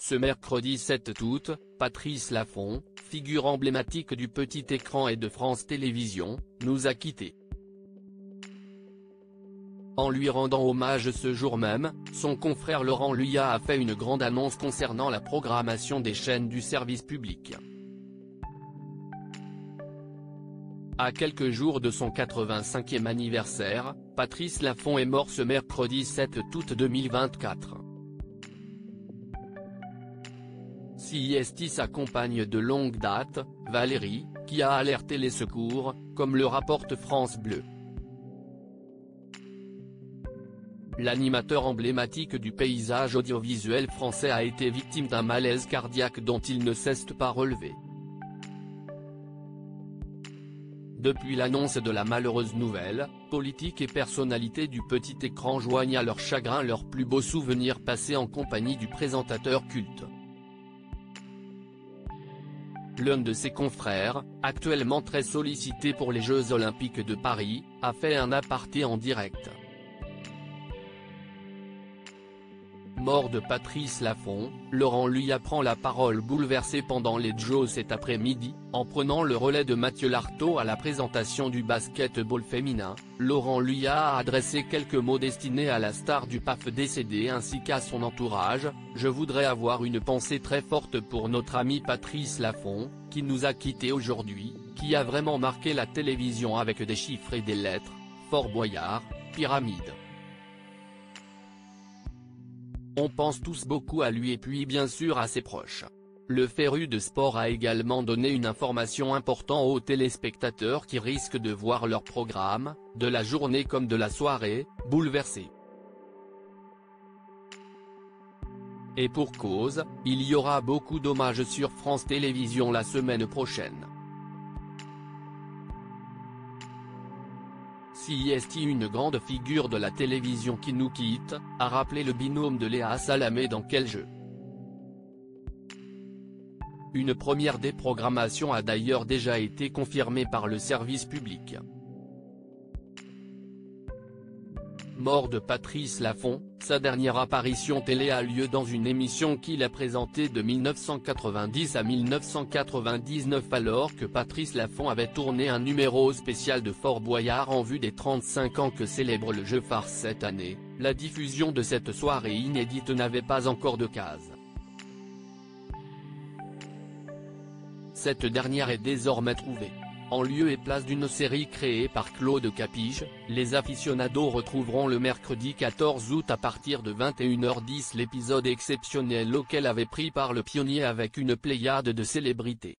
Ce mercredi 7 août, Patrice Laffont, figure emblématique du petit écran et de France Télévisions, nous a quittés. En lui rendant hommage ce jour même, son confrère Laurent Luyat a fait une grande annonce concernant la programmation des chaînes du service public. À quelques jours de son 85e anniversaire, Patrice Laffont est mort ce mercredi 7 août 2024. CIST s'accompagne de longue date, Valérie, qui a alerté les secours, comme le rapporte France Bleu. L'animateur emblématique du paysage audiovisuel français a été victime d'un malaise cardiaque dont il ne cesse pas relever. Depuis l'annonce de la malheureuse nouvelle, politiques et personnalités du petit écran joignent à leur chagrin leurs plus beaux souvenirs passés en compagnie du présentateur culte. L'un de ses confrères, actuellement très sollicité pour les Jeux Olympiques de Paris, a fait un aparté en direct. Mort de Patrice Laffont, Laurent Luyat prend la parole bouleversé pendant les Jeux cet après-midi, en prenant le relais de Mathieu Lartaud à la présentation du basket-ball féminin. Laurent Luyat a adressé quelques mots destinés à la star du PAF décédée ainsi qu'à son entourage. Je voudrais avoir une pensée très forte pour notre ami Patrice Laffont, qui nous a quittés aujourd'hui, qui a vraiment marqué la télévision avec des chiffres et des lettres, Fort Boyard, Pyramide. On pense tous beaucoup à lui et puis bien sûr à ses proches. Le féru de sport a également donné une information importante aux téléspectateurs qui risquent de voir leur programme, de la journée comme de la soirée, bouleversé. Et pour cause, il y aura beaucoup d'hommages sur France Télévisions la semaine prochaine. CIST, une grande figure de la télévision qui nous quitte, a rappelé le binôme de Léa Salamé dans Quel jeu. Une première déprogrammation a d'ailleurs déjà été confirmée par le service public. Mort de Patrice Laffont, sa dernière apparition télé a lieu dans une émission qu'il a présentée de 1990 à 1999 alors que Patrice Laffont avait tourné un numéro spécial de Fort Boyard en vue des 35 ans que célèbre le jeu Farce cette année. La diffusion de cette soirée inédite n'avait pas encore de case. Cette dernière est désormais trouvée. En lieu et place d'une série créée par Claude Capige, les aficionados retrouveront le mercredi 14 août à partir de 21h10 l'épisode exceptionnel auquel avait pris part le pionnier avec une pléiade de célébrités.